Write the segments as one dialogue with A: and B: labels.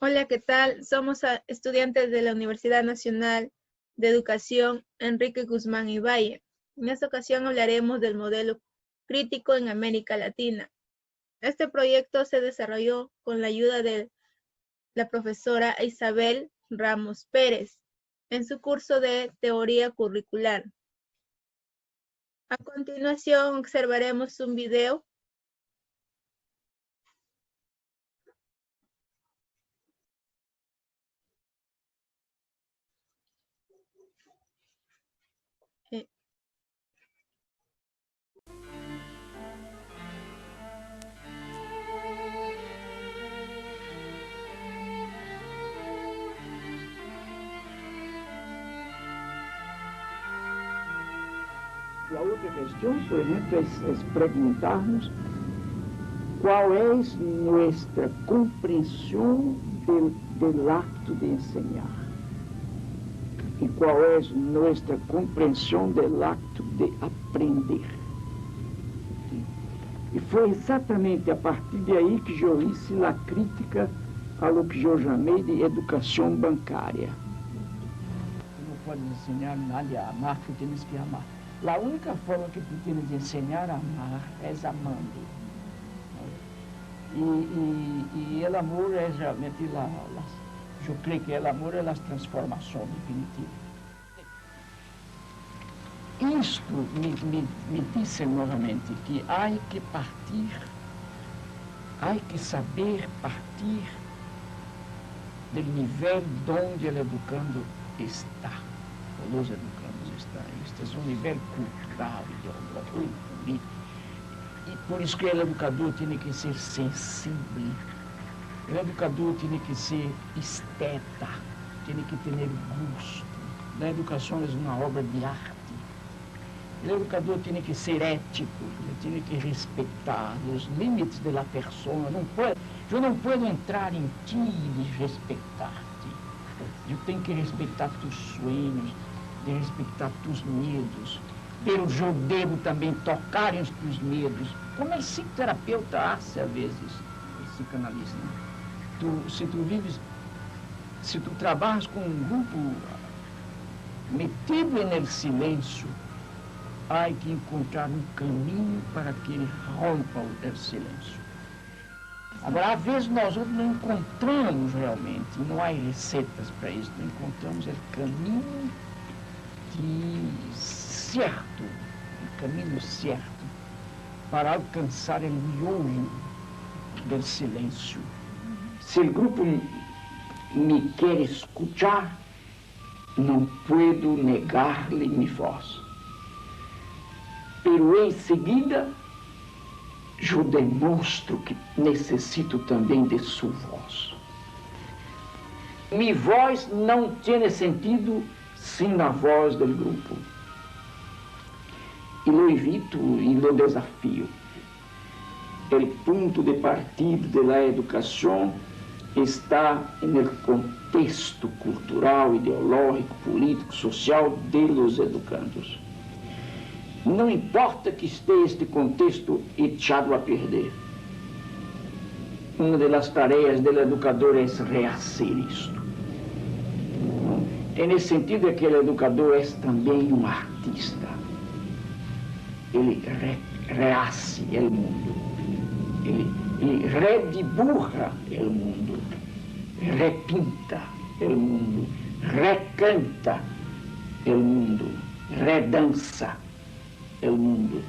A: Hola, ¿qué tal? Somos estudiantes de la Universidad Nacional de Educación Enrique Guzmán y Valle. En esta ocasión hablaremos del modelo crítico en América Latina. Este proyecto se desarrolló con la ayuda de la profesora Isabel Ramos Pérez en su curso de teoría curricular. A continuación observaremos un video.
B: La otra cuestión, por ejemplo, es preguntarnos cuál es nuestra comprensión del acto de enseñar y cuál es nuestra comprensión del acto de aprender. E foi exatamente a partir de aí que eu hice a crítica a lo que eu chamei de educação bancária. Não pode ensinar nadie a amar, que temos que amar. A única forma que tu tienes de ensinar a amar é amando. E o amor é realmente, eu creio que o amor é a transformação definitiva. Isto me disse novamente que há que partir, há que saber partir do nível onde o educando está, ou os educandos estão. Este é um nível cultural, ideológico, político. E por isso que o educador tem que ser sensível, o educador tem que ser esteta, tem que ter gosto. A educação é uma obra de arte. O educador tem que ser ético, ele tem que respeitar os limites da pessoa. Eu não posso entrar em ti e respeitar-te. Eu tenho que respeitar tus sonhos, respeitar tus medos. Mas eu devo também tocar os teus medos, como o psicoterapeuta hace às vezes, o psicanalista. Se tu trabalhas com um grupo metido no silêncio, há que encontrar um caminho para que ele rompa o silêncio. Agora, às vezes nós não encontramos realmente, não há receitas para isso, não encontramos o caminho certo, o caminho certo para alcançar o miolo do silêncio. Se o grupo me quer escutar, não puedo negar-lhe minha voz. Pero em seguida, eu demonstro que necessito também de sua voz. Minha voz não tem sentido sem a voz do grupo. E lo evito e lo desafio. O ponto de partida da educação está no contexto cultural, ideológico, político, social de los educandos. Não importa que esteja este contexto echado a perder. Uma das tarefas do educador é rehacer isto. É nesse sentido que o educador é também um artista. Ele rehace o mundo. Ele redibuja o mundo. Repinta o mundo. Recanta o mundo. Redança o mundo.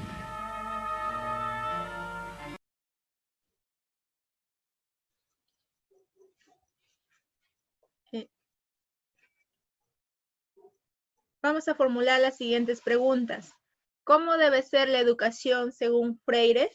A: Vamos a formular las siguientes preguntas. ¿Cómo debe ser la educación según Freire?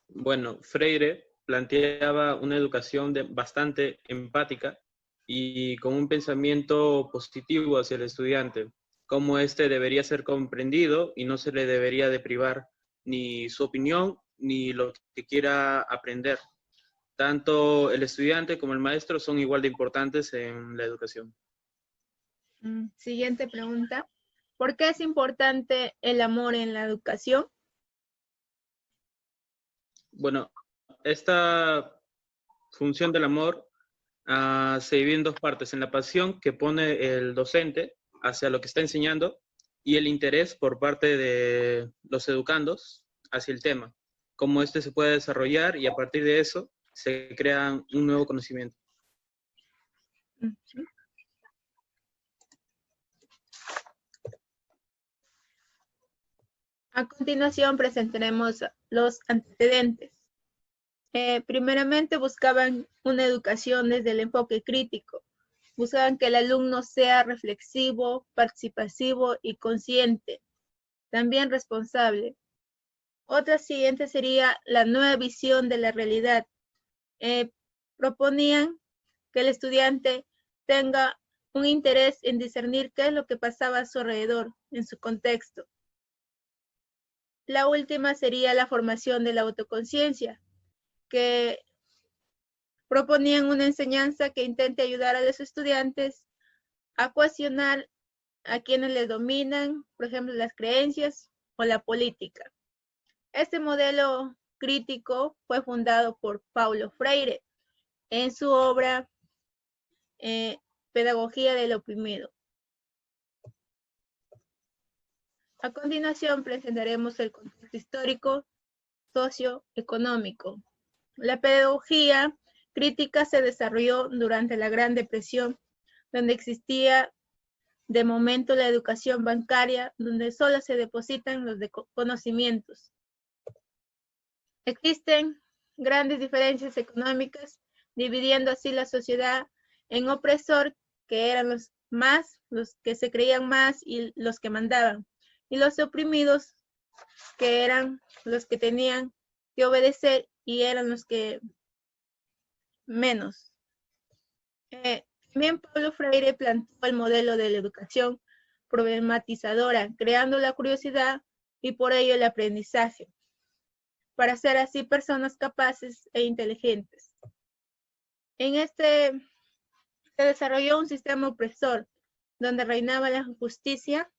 C: Bueno, Freire planteaba una educación bastante empática y con un pensamiento positivo hacia el estudiante, cómo éste debería ser comprendido y no se le debería de privar ni su opinión ni lo que quiera aprender. Tanto el estudiante como el maestro son igual de importantes en la educación.
A: Siguiente pregunta. ¿Por qué es importante el amor en la educación?
C: Bueno, esta función del amor se divide en dos partes, en la pasión que pone el docente hacia lo que está enseñando y el interés por parte de los educandos hacia el tema, cómo este se puede desarrollar y a partir de eso se crea un nuevo conocimiento.
A: A continuación presentaremos los antecedentes. Primeramente buscaban una educación desde el enfoque crítico. Buscaban que el alumno sea reflexivo, participativo y consciente, también responsable. Otra siguiente sería la nueva visión de la realidad. Proponían que el estudiante tenga un interés en discernir qué es lo que pasaba a su alrededor, en su contexto. La última sería la formación de la autoconciencia, que proponían una enseñanza que intente ayudar a los estudiantes a cuestionar a quienes les dominan, por ejemplo, las creencias o la política. Este modelo crítico fue fundado por Paulo Freire en su obra Pedagogía del oprimido. A continuación presentaremos el contexto histórico socioeconómico. La pedagogía crítica se desarrolló durante la Gran Depresión, donde existía de momento la educación bancaria, donde solo se depositan los conocimientos. Existen grandes diferencias económicas, dividiendo así la sociedad en opresor, que eran los que se creían más y los que mandaban, y los oprimidos, que eran los que tenían que obedecer y eran los que menos. También Paulo Freire planteó el modelo de la educación problematizadora, creando la curiosidad y por ello el aprendizaje, para ser así personas capaces e inteligentes. En este se desarrolló un sistema opresor, donde reinaba la injusticia,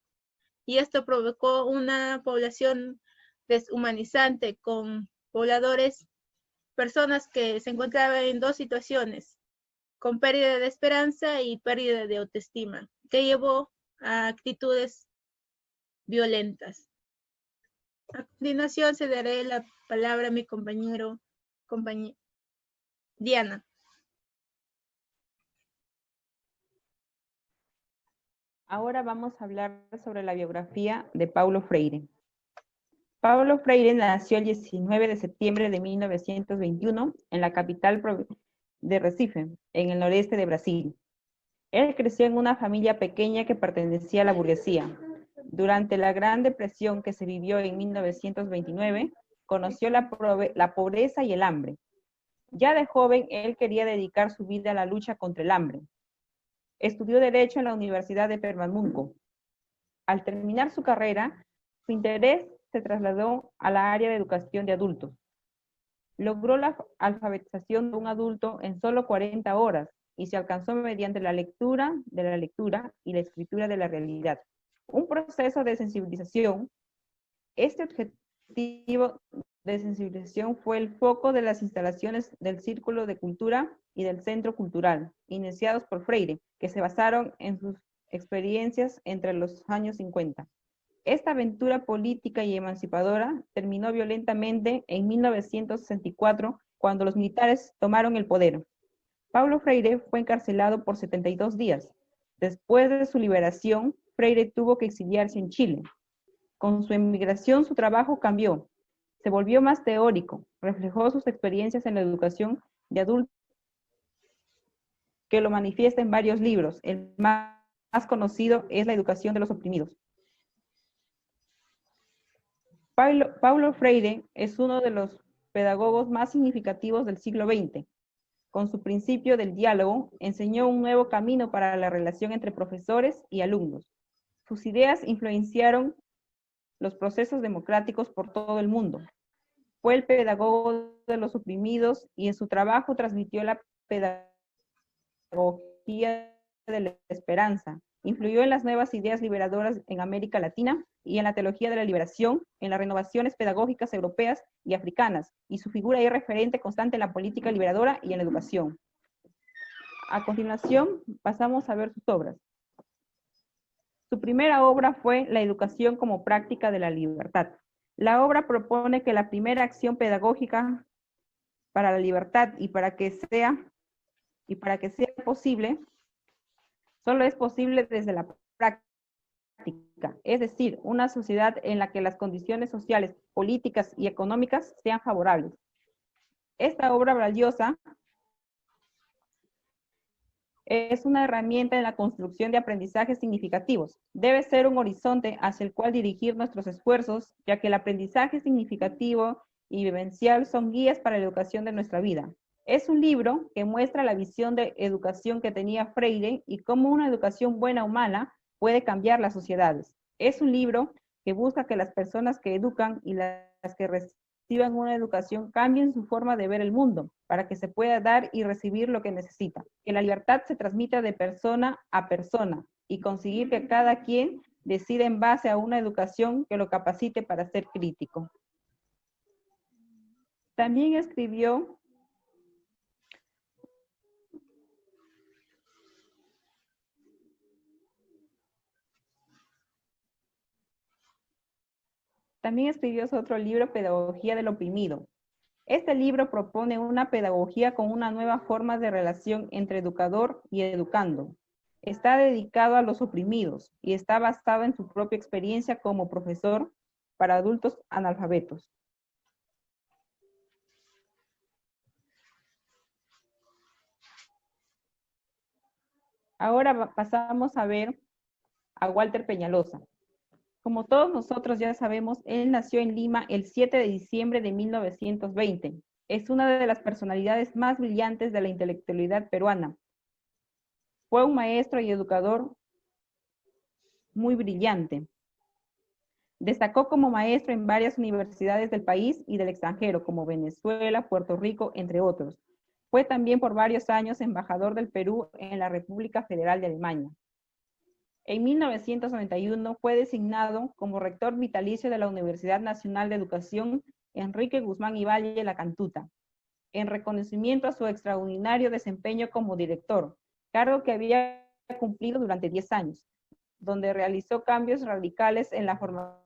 A: y esto provocó una población deshumanizante con pobladores, personas que se encontraban en dos situaciones, con pérdida de esperanza y pérdida de autoestima, que llevó a actitudes violentas. A continuación cederé la palabra a mi compañera Diana.
D: Ahora vamos a hablar sobre la biografía de Paulo Freire. Paulo Freire nació el 19 de septiembre de 1921 en la capital de Recife, en el noreste de Brasil. Él creció en una familia pequeña que pertenecía a la burguesía. Durante la Gran Depresión que se vivió en 1929, conoció la pobreza y el hambre. Ya de joven, él quería dedicar su vida a la lucha contra el hambre. Estudió Derecho en la Universidad de Pernambuco. Al terminar su carrera, su interés se trasladó a la área de educación de adultos. Logró la alfabetización de un adulto en solo 40 horas y se alcanzó mediante la lectura y la escritura de la realidad. Un proceso de sensibilización. Este objetivo de sensibilización fue el foco de las instalaciones del Círculo de Cultura y del Centro Cultural, iniciados por Freire, que se basaron en sus experiencias entre los años 50. Esta aventura política y emancipadora terminó violentamente en 1964, cuando los militares tomaron el poder. Paulo Freire fue encarcelado por 72 días. Después de su liberación, Freire tuvo que exiliarse en Chile. Con su emigración, su trabajo cambió. Se volvió más teórico, reflejó sus experiencias en la educación de adultos, que lo manifiesta en varios libros. El más conocido es La educación de los oprimidos. Paulo Freire es uno de los pedagogos más significativos del siglo XX. Con su principio del diálogo, enseñó un nuevo camino para la relación entre profesores y alumnos. Sus ideas influenciaron los procesos democráticos por todo el mundo. Fue el pedagogo de los oprimidos y en su trabajo transmitió la pedagogía de la esperanza. Influyó en las nuevas ideas liberadoras en América Latina y en la teología de la liberación, en las renovaciones pedagógicas europeas y africanas, y su figura es referente constante en la política liberadora y en la educación. A continuación, pasamos a ver sus obras. Su primera obra fue La educación como práctica de la libertad. La obra propone que la primera acción pedagógica para la libertad y para que sea posible, solo es posible desde la práctica, es decir, una sociedad en la que las condiciones sociales, políticas y económicas sean favorables. Esta obra valiosa es una herramienta en la construcción de aprendizajes significativos. Debe ser un horizonte hacia el cual dirigir nuestros esfuerzos, ya que el aprendizaje significativo y vivencial son guías para la educación de nuestra vida. Es un libro que muestra la visión de educación que tenía Freire y cómo una educación buena o mala puede cambiar las sociedades. Es un libro que busca que las personas que educan y las que reciban una educación cambien su forma de ver el mundo, para que se pueda dar y recibir lo que necesita. Que la libertad se transmita de persona a persona y conseguir que cada quien decida en base a una educación que lo capacite para ser crítico. También escribió su otro libro, Pedagogía del Oprimido. Este libro propone una pedagogía con una nueva forma de relación entre educador y educando. Está dedicado a los oprimidos y está basado en su propia experiencia como profesor para adultos analfabetos. Ahora pasamos a ver a Walter Peñalosa. Como todos nosotros ya sabemos, él nació en Lima el 7 de diciembre de 1920. Es una de las personalidades más brillantes de la intelectualidad peruana. Fue un maestro y educador muy brillante. Destacó como maestro en varias universidades del país y del extranjero, como Venezuela, Puerto Rico, entre otros. Fue también por varios años embajador del Perú en la República Federal de Alemania. En 1991 fue designado como rector vitalicio de la Universidad Nacional de Educación Enrique Guzmán y Valle La Cantuta, en reconocimiento a su extraordinario desempeño como director, cargo que había cumplido durante 10 años, donde realizó cambios radicales en la formación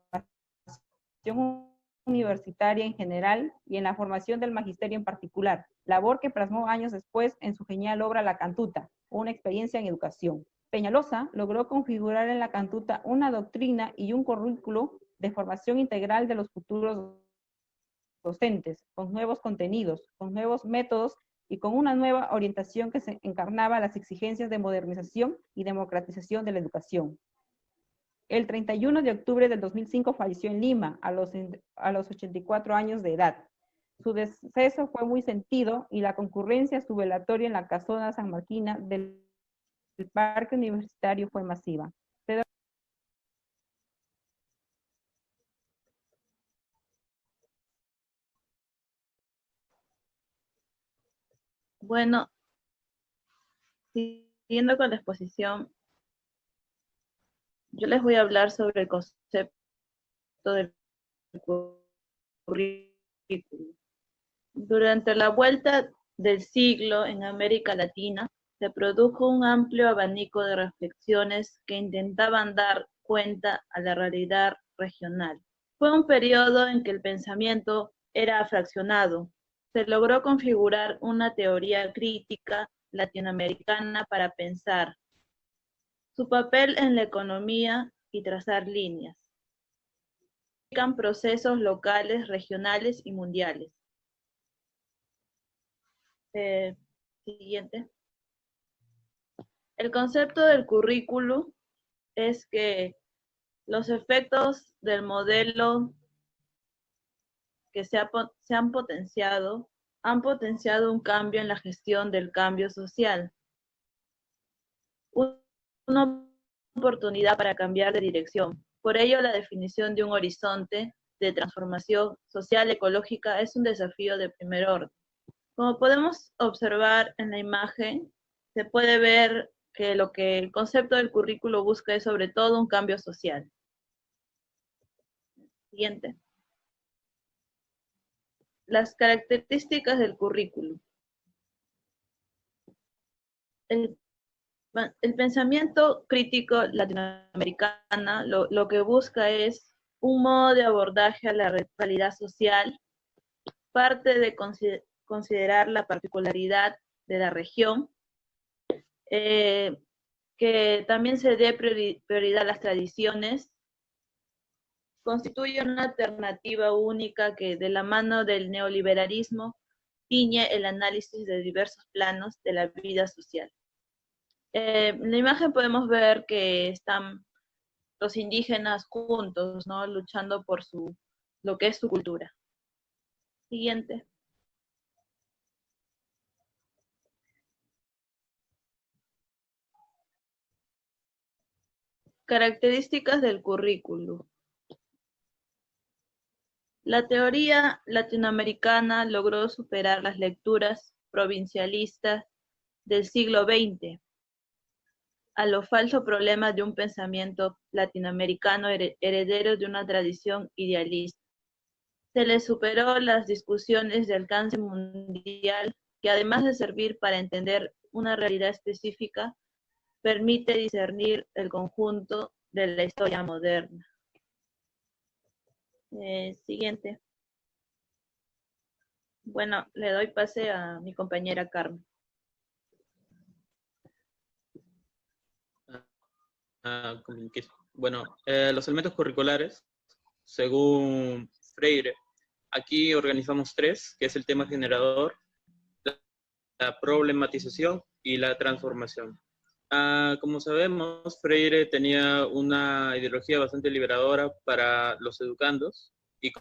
D: universitaria en general y en la formación del magisterio en particular, labor que plasmó años después en su genial obra La Cantuta, una experiencia en educación. Peñalosa logró configurar en La Cantuta una doctrina y un currículo de formación integral de los futuros docentes, con nuevos contenidos, con nuevos métodos y con una nueva orientación que se encarnaba las exigencias de modernización y democratización de la educación. El 31 de octubre del 2005 falleció en Lima, a los 84 años de edad. Su deceso fue muy sentido y la concurrencia a su velatorio en la Casona San Marquina del Parque Universitario fue masiva.
A: Bueno, siguiendo con la exposición, yo les voy a hablar sobre el concepto del currículo. Durante la vuelta del siglo en América Latina, se produjo un amplio abanico de reflexiones que intentaban dar cuenta a la realidad regional. Fue un periodo en que el pensamiento era fraccionado. Se logró configurar una teoría crítica latinoamericana para pensar su papel en la economía y trazar líneas. Procesos locales, regionales y mundiales. Siguiente. El concepto del currículo es que los efectos del modelo que se han potenciado un cambio en la gestión del cambio social. Una oportunidad para cambiar de dirección. Por ello, la definición de un horizonte de transformación social ecológica es un desafío de primer orden. Como podemos observar en la imagen, se puede ver que lo que el concepto del currículo busca es sobre todo un cambio social. Siguiente. Las características del currículum. El pensamiento crítico latinoamericano lo que busca es un modo de abordaje a la realidad social, parte de considerar la particularidad de la región, que también se dé prioridad a las tradiciones, constituye una alternativa única que de la mano del neoliberalismo tiñe el análisis de diversos planos de la vida social. En la imagen podemos ver que están los indígenas juntos, ¿no? Luchando por lo que es su cultura. Siguiente. Características del currículum. La teoría latinoamericana logró superar las lecturas provincialistas del siglo XX a los falsos problemas de un pensamiento latinoamericano heredero de una tradición idealista. Se le superó las discusiones de alcance mundial que, además de servir para entender una realidad específica, permite discernir el conjunto de la historia moderna. Siguiente. Bueno, le doy pase a mi compañera Carmen.
C: Bueno, los elementos curriculares, según Freire, aquí organizamos tres, que es el tema generador, la problematización y la transformación. Como sabemos, Freire tenía una ideología bastante liberadora para los educandos y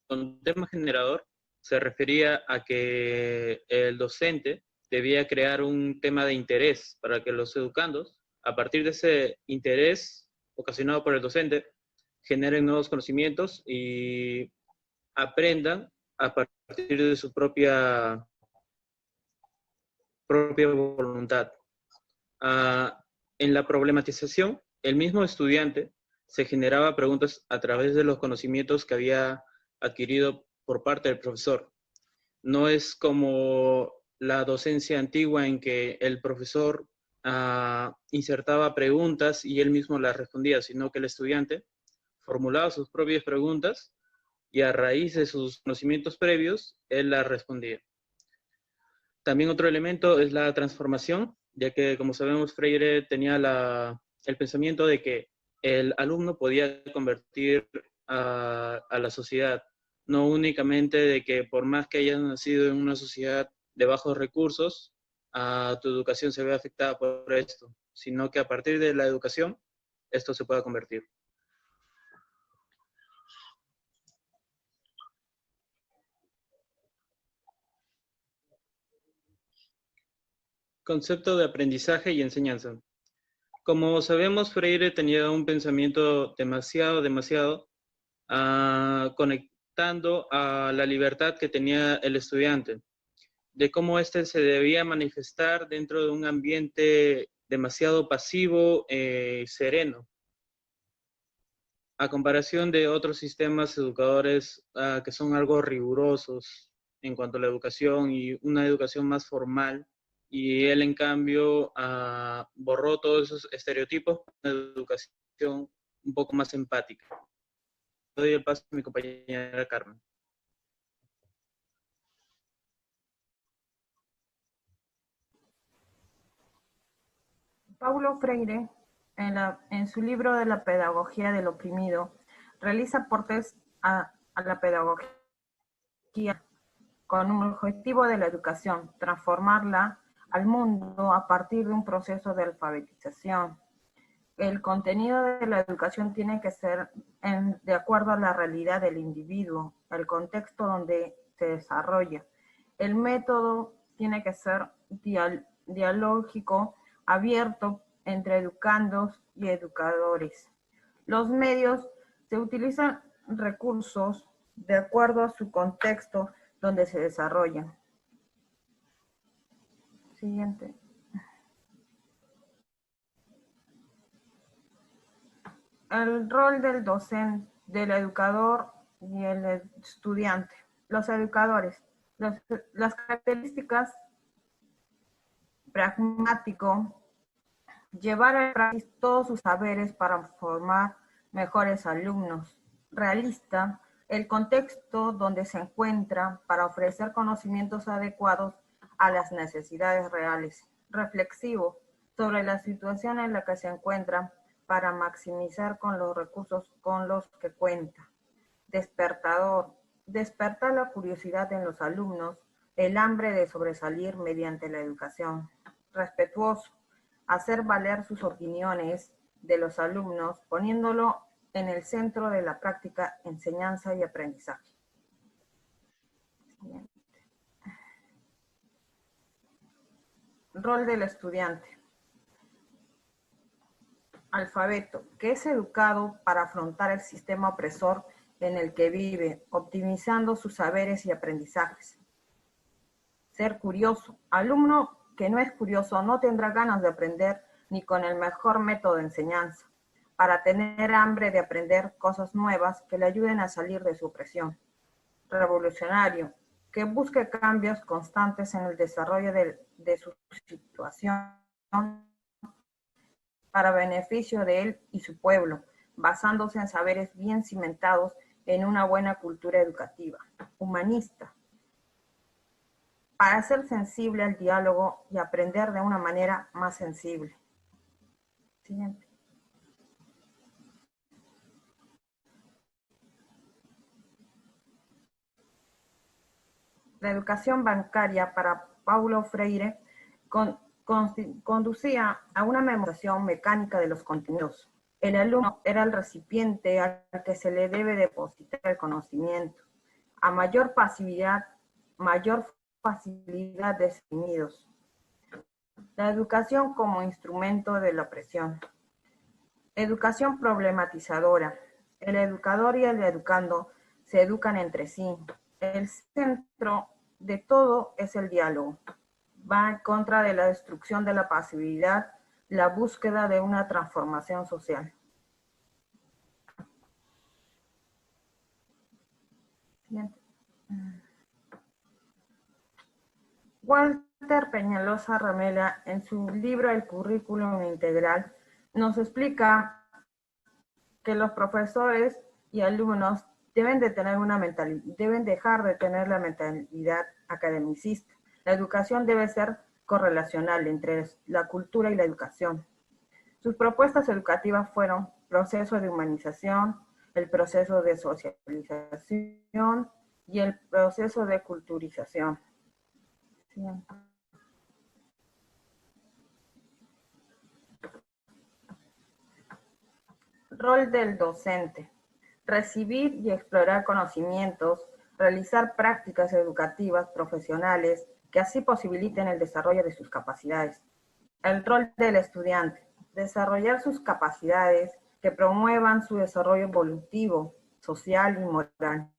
C: con tema generador se refería a que el docente debía crear un tema de interés para que los educandos, a partir de ese interés ocasionado por el docente, generen nuevos conocimientos y aprendan a partir de su propia voluntad. En la problematización, el mismo estudiante se generaba preguntas a través de los conocimientos que había adquirido por parte del profesor. No es como la docencia antigua en que el profesor insertaba preguntas y él mismo las respondía, sino que el estudiante formulaba sus propias preguntas y a raíz de sus conocimientos previos, él las respondía. También otro elemento es la transformación, ya que, como sabemos, Freire tenía el pensamiento de que el alumno podía convertir a la sociedad, no únicamente de que por más que hayas nacido en una sociedad de bajos recursos, tu educación se ve afectada por esto, sino que a partir de la educación, esto se pueda convertir. Concepto de aprendizaje y enseñanza. Como sabemos, Freire tenía un pensamiento demasiado conectando a la libertad que tenía el estudiante, de cómo éste se debía manifestar dentro de un ambiente demasiado pasivo, sereno, a comparación de otros sistemas educadores que son algo rigurosos en cuanto a la educación y una educación más formal. Y él, en cambio, borró todos esos estereotipos para una educación un poco más empática. Doy el paso a mi compañera Carmen.
E: Paulo Freire, en su libro de la pedagogía del oprimido, realiza aportes a la pedagogía con un objetivo de la educación, transformarla al mundo a partir de un proceso de alfabetización. El contenido de la educación tiene que ser de acuerdo a la realidad del individuo, el contexto donde se desarrolla. El método tiene que ser dialógico, abierto entre educandos y educadores. Los medios se utilizan recursos de acuerdo a su contexto donde se desarrollan. Siguiente. El rol del del educador y el estudiante. Los educadores. Las características: pragmático, llevar a práctica todos sus saberes para formar mejores alumnos. Realista, el contexto donde se encuentra para ofrecer conocimientos adecuados a las necesidades reales. Reflexivo, sobre la situación en la que se encuentra para maximizar con los recursos con los que cuenta. Despertador, despertar la curiosidad en los alumnos, el hambre de sobresalir mediante la educación. Respetuoso, hacer valer sus opiniones de los alumnos, poniéndolo en el centro de la práctica, enseñanza y aprendizaje. Rol del estudiante. Alfabeto, que es educado para afrontar el sistema opresor en el que vive, optimizando sus saberes y aprendizajes. Ser curioso. Alumno que no es curioso no tendrá ganas de aprender ni con el mejor método de enseñanza, para tener hambre de aprender cosas nuevas que le ayuden a salir de su opresión. Revolucionario, que busque cambios constantes en el desarrollo de su situación para beneficio de él y su pueblo, basándose en saberes bien cimentados en una buena cultura educativa. Humanista, para ser sensible al diálogo y aprender de una manera más sensible. Siguiente. La educación bancaria para Paulo Freire conducía a una memorización mecánica de los contenidos. El alumno era el recipiente al que se le debe depositar el conocimiento. A mayor pasividad, mayor facilidad de sonidos. La educación como instrumento de la opresión. Educación problematizadora. El educador y el educando se educan entre sí. El centro de todo es el diálogo. Va en contra de la destrucción de la pasividad, la búsqueda de una transformación social. Siguiente. Walter Peñalosa Ramela, en su libro El currículum integral, nos explica que los profesores y alumnos deben dejar de tener la mentalidad academicista. La educación debe ser correlacional entre la cultura y la educación. Sus propuestas educativas fueron proceso de humanización, el proceso de socialización y el proceso de culturización. Sí. Rol del docente. Recibir y explorar conocimientos, realizar prácticas educativas profesionales que así posibiliten el desarrollo de sus capacidades. El rol del estudiante. Desarrollar sus capacidades que promuevan su desarrollo evolutivo, social y moral.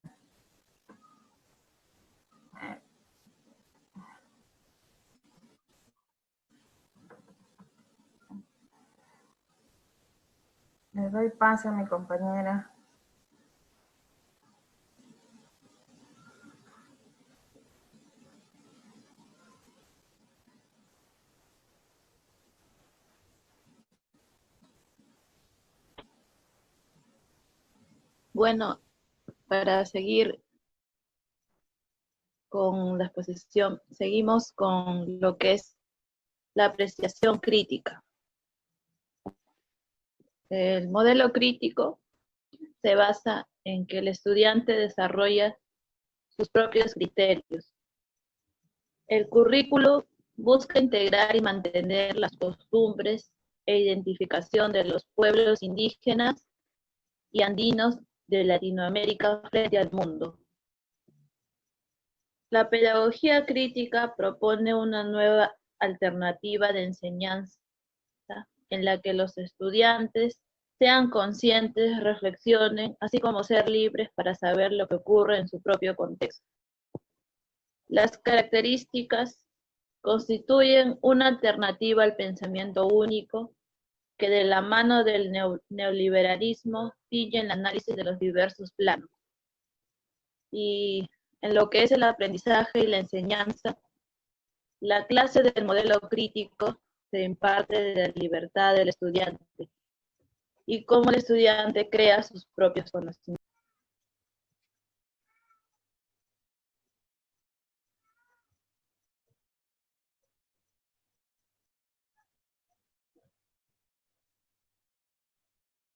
E: Le doy paso a mi compañera.
A: Bueno, para seguir con la exposición, seguimos con lo que es la apreciación crítica. El modelo crítico se basa en que el estudiante desarrolla sus propios criterios. El currículo busca integrar y mantener las costumbres e identificación de los pueblos indígenas y andinos de Latinoamérica frente al mundo. La pedagogía crítica propone una nueva alternativa de enseñanza en la que los estudiantes sean conscientes, reflexionen, así como ser libres para saber lo que ocurre en su propio contexto. Las características constituyen una alternativa al pensamiento único,
F: que de la mano del neoliberalismo pilla el análisis de los diversos planos. Y en lo que es el aprendizaje y la enseñanza, la clase del modelo crítico se imparte de la libertad del estudiante y cómo el estudiante crea sus propios conocimientos.